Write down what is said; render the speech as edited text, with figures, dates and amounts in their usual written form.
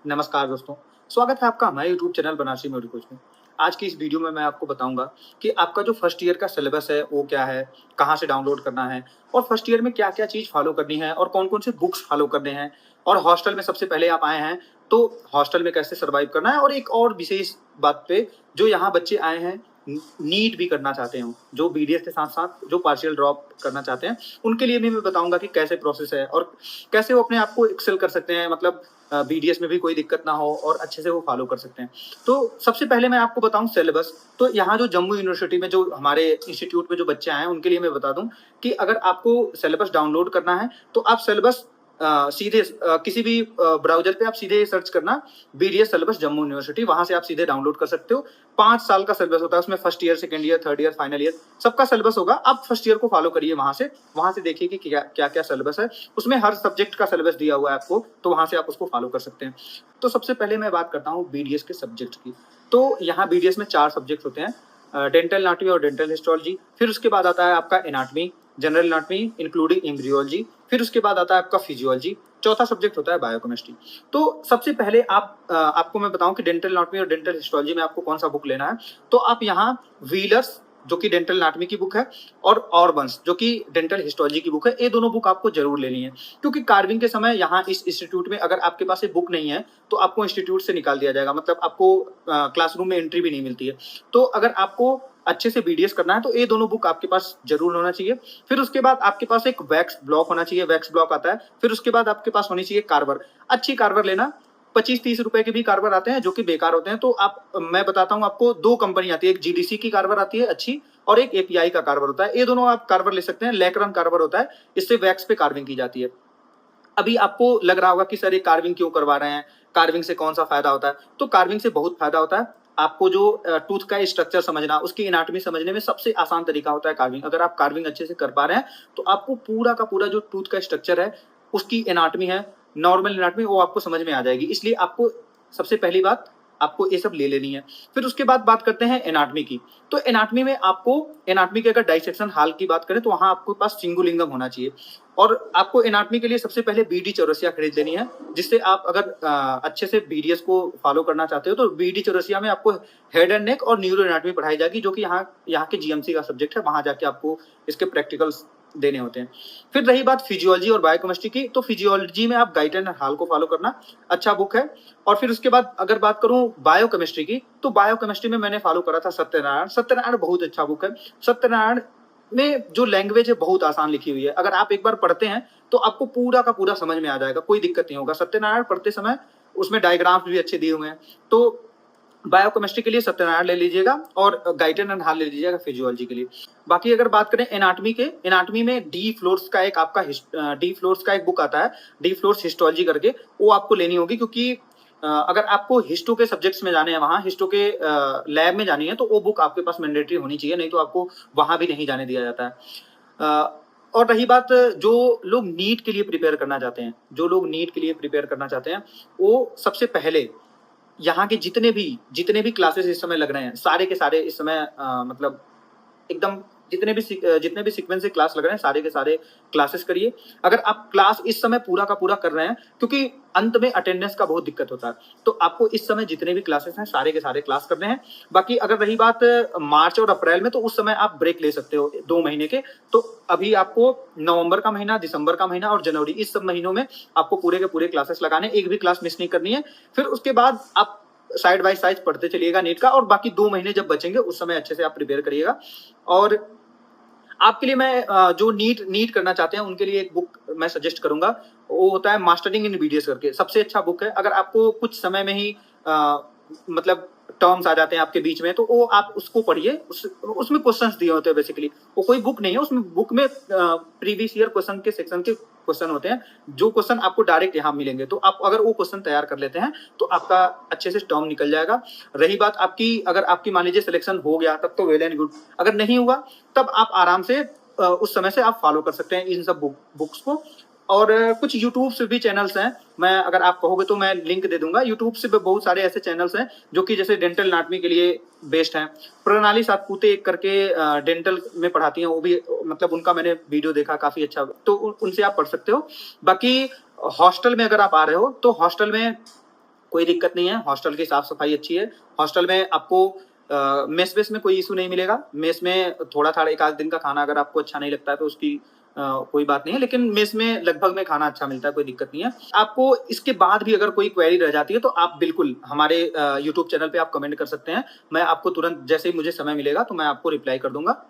नमस्कार दोस्तों, स्वागत है आपका हमारे YouTube channel Banarasi medical coach में। आज की इस वीडियो में मैं आपको बताऊंगा कि आपका जो फर्स्ट ईयर का सिलेबस है वो क्या है, कहाँ से डाउनलोड करना है और फर्स्ट ईयर में क्या-क्या चीज़ फॉलो करनी है और कौन-कौन से बुक्स फॉलो करने हैं और हॉस्टल में सबसे पहले आप आए हैं, तो हॉस्टल में कैसे सर्वाइव करना है और एक और विशेष बात पे जो यहाँ बच्चे आए हैं नीट भी करना चाहते हो, जो बीडीएस के साथ-साथ जो पार्शियल ड्रॉप करना चाहते हैं, उनके लिए भी मैं बताऊँगा कि कैसे प्रोसेस है और कैसे वो अपने आप को एक्सेल कर सकते हैं मतलब बीडीएस में भी कोई दिक्कत ना हो और अच्छे से वो फॉलो कर सकते हैं। तो सबसे पहले मैं आपको बताऊँ सिलेबस, तो यहाँ जो जम्मू यूनिवर्सिटी में जो हमारे इंस्टीट्यूट में जो बच्चे आए हैं, उनके लिए मैं बता दूँ कि अगर आपको सिलेबस डाउनलोड करना है, तो आप सिलेबस सीधे किसी भी ब्राउज़र पे आप सीधे सर्च करना बीडीएस सिलेबस जम्मू यूनिवर्सिटी, वहाँ से आप सीधे डाउनलोड कर सकते हो। 5 साल का सिलेबस होता है, उसमें first year, second year, third year, final year सबका सिलेबस होगा। आप फर्स्ट ईयर को फॉलो करिए वहाँ से देखिए कि क्या-क्या सिलेबस है। उसमें हर सब्जेक्ट का सिलेबस दिया हुआ है आपको, तो वहाँ से आप उसको फॉलो कर सकते हैं। तो सबसे पहले मैं बात करता हूँ बीडीएस के सब्जेक्ट की। तो यहाँ बीडीएस में 4 सब्जेक्ट होते हैं, डेंटल एनाटॉमी और डेंटल हिस्टोलॉजी, फिर उसके बाद आता है आपका anatomy, general anatomy including embryology, फिर उसके बाद आता है आपका फिजियोलॉजी, चौथा सब्जेक्ट होता है बायोकेमिस्ट्री। तो सबसे पहले आपको मैं बताऊं कि डेंटल एनाटॉमी और डेंटल हिस्टोलॉजी में आपको कौन सा बुक लेना है। तो आप यहाँ व्हीलर्स जो कि डेंटल एनाटॉमी की बुक है और ऑर्बन्स जो कि डेंटल हिस्टोलॉजी की बुक है, ये दोनों बुक आपको जरूर लेनी है, क्योंकि कार्विंग के समय यहाँ इस इंस्टीट्यूट में अगर आपके पास ये बुक नहीं है तो आपको इंस्टीट्यूट से निकाल दिया जाएगा, मतलब आपको क्लासरूम में एंट्री भी नहीं मिलती है। तो अगर आपको अच्छे से बीडीएस करना है तो ये दोनों बुक आपके पास जरूर होना चाहिए। फिर उसके बाद आपके पास एक वैक्स ब्लॉक होना चाहिए, वैक्स ब्लॉक आता है। फिर उसके बाद आपके पास होनी चाहिए कार्बर, अच्छी कार्बर लेना। 25-30 रुपए के भी कार्बर आते हैं जो कि बेकार होते हैं। तो मैं बताता हूँ आपको, 2 कंपनी आती है, एक जीडीसी की कार्बर आती है अच्छी और एक एपीआई का कार्बर होता है। ये दोनों आप कार्बर ले सकते हैं। लेक्रन कार्बर होता है, इससे वैक्स पे कार्विंग की जाती है। अभी आपको लग रहा होगा कि सर ये कार्विंग क्यों करवा रहे हैं, कार्विंग से कौन सा फायदा होता है। तो कार्विंग से बहुत फायदा होता है। आपको जो टूथ का स्ट्रक्चर समझना, उसकी एनाटॉमी समझने में सबसे आसान तरीका होता है कार्विंग। अगर आप कार्विंग अच्छे से कर पा रहे हैं तो आपको पूरा का पूरा जो टूथ का स्ट्रक्चर है, उसकी एनाटॉमी है, नॉर्मल एनाटॉमी, वो आपको समझ में आ जाएगी। इसलिए आपको सबसे पहली बात आपको ये सब ले लेनी है। फिर उसके बाद बात करते हैं एनाटॉमी की। तो एनाटॉमी में आपको, एनाटॉमी के अगर डाइसेक्शन हाल की बात करें तो वहां आपके पास सिंगुलिंगम होना चाहिए और आपको एनाटॉमी के लिए सबसे पहले बीडी चौरसिया खरीद लेनी है, जिससे आप अगर अच्छे से बीडीएस को फॉलो करना चाहते हो तो बीडी चौरसिया में आपको हेड एंड नेक और न्यूरो एनाटॉमी पढ़ाई जाएगी, जो कि यहाँ के जीएमसी का सब्जेक्ट है। वहां जाके आपको इसके प्रैक्टिकल्स देने होते हैं। फिर रही बात फिजियोलॉजी और बायोकेमिस्ट्री की, तो फिजियोलॉजी में आप गाइटन हाल को फॉलो करना, अच्छा बुक है। और फिर उसके बाद अगर बात करूं बायोकेमिस्ट्री की, तो बायोकेमिस्ट्री में मैंने फॉलो करा था सत्यनारायण। सत्यनारायण बहुत अच्छा बुक है। सत्यनारायण में जो लैंग्वेज है बहुत आसान लिखी हुई है। अगर आप एक बार पढ़ते हैं तो आपको पूरा का पूरा समझ में आ जाएगा, कोई दिक्कत नहीं होगा। सत्यनारायण पढ़ते समय उसमें डायग्राम्स भी अच्छे दिए हुए हैं। तो बायोकेमिस्ट्री के लिए सत्यनारायण ले लीजिएगा और गाइटन एंड हाल ले लीजिएगा फिजियोलॉजी के लिए। बाकी अगर बात करें एनाटॉमी के, एनाटॉमी में डी फ्लोर्स का एक आपका डी फ्लोर्स का एक बुक आता है, डी फ्लोर्स हिस्टोलॉजी करके, वो आपको लेनी होगी, क्योंकि अगर आपको हिस्टो के सब्जेक्ट्स में जाने हैं, वहाँ हिस्टो के लैब में जानी है, तो वो बुक आपके पास मैंडेटरी होनी चाहिए, नहीं तो आपको वहाँ भी नहीं जाने दिया जाता है। और रही बात जो लोग नीट के लिए प्रिपेयर करना चाहते हैं, जो लोग नीट के लिए प्रिपेयर करना चाहते हैं, वो सबसे पहले यहाँ के जितने भी क्लासेस इस समय लग रहे हैं, सारे के सारे इस समय मतलब एकदम जितने भी सीक्वेंस से क्लास लग रहे हैं, सारे के सारे क्लासेस करिए। अगर आप क्लास इस समय पूरा का पूरा कर रहे हैं, क्योंकि अंत में अटेंडेंस का बहुत दिक्कत होता है, तो आपको इस समय जितने भी क्लासेस हैं सारे के सारे क्लास करने हैं। बाकी अगर रही बात मार्च और अप्रैल में, तो उस समय आप ब्रेक ले सकते हो 2 महीने के। तो अभी आपको नवंबर का महीना, दिसंबर का महीना और जनवरी, इस सब महीनों में आपको पूरे के पूरे क्लासेस लगाने, एक भी क्लास मिस नहीं करनी है। फिर उसके बाद आप साइड बाय साइड पढ़ते चलिएगा नीट का, और बाकी 2 महीने जब बचेंगे उस समय अच्छे से आप प्रिपेयर करिएगा। और आपके लिए मैं जो नीट करना चाहते हैं उनके लिए एक बुक मैं सजेस्ट करूंगा, वो होता है मास्टरिंग इन बीडीएस करके, सबसे अच्छा बुक है। अगर आपको कुछ समय में ही मतलब टर्म्स आ जाते हैं आपके बीच में, तो वो आप उसको पढ़िए। उसमें क्वेश्चंस दिए होते हैं बेसिकली, वो कोई बुक नहीं है, उसमें बुक में प्रीवियस ईयर क्वेश्चन के सेक्शन के क्वेश्चन होते हैं, जो क्वेश्चन आपको डायरेक्ट यहाँ मिलेंगे। तो आप अगर वो क्वेश्चन तैयार कर लेते हैं तो आपका अच्छे से टर्म निकल जाएगा। रही बात आपकी, अगर आपकी मान लीजिए सिलेक्शन हो गया तब तो वेल एंड गुड, अगर नहीं हुआ तब आप आराम से उस समय से आप फॉलो कर सकते हैं इन सब बुक्स को। और कुछ यूट्यूब से भी चैनल्स हैं, मैं अगर आप कहोगे तो मैं लिंक दे दूंगा। यूट्यूब से बहुत सारे ऐसे चैनल्स हैं जो कि जैसे डेंटल एनाटॉमी के लिए बेस्ट हैं। प्रणाली सातपुते एक करके डेंटल में पढ़ाती हैं, वो भी मतलब उनका मैंने वीडियो देखा, काफी अच्छा, तो उनसे आप पढ़ सकते हो। बाकी हॉस्टल में अगर आप आ रहे हो तो हॉस्टल में कोई दिक्कत नहीं है, हॉस्टल की साफ-सफाई अच्छी है। हॉस्टल में आपको मेस-वेस में कोई इश्यू नहीं मिलेगा। मेस में थोड़ा-थाड़ा 1 आध दिन का खाना अगर आपको अच्छा नहीं लगता है तो उसकी कोई बात नहीं है, लेकिन मेस में लगभग में खाना अच्छा मिलता है, कोई दिक्कत नहीं है। आपको इसके बाद भी अगर कोई क्वेरी रह जाती है तो आप बिल्कुल हमारे यूट्यूब चैनल पे आप कमेंट कर सकते हैं। मैं आपको तुरंत जैसे ही मुझे समय मिलेगा तो मैं आपको रिप्लाई कर दूँगा।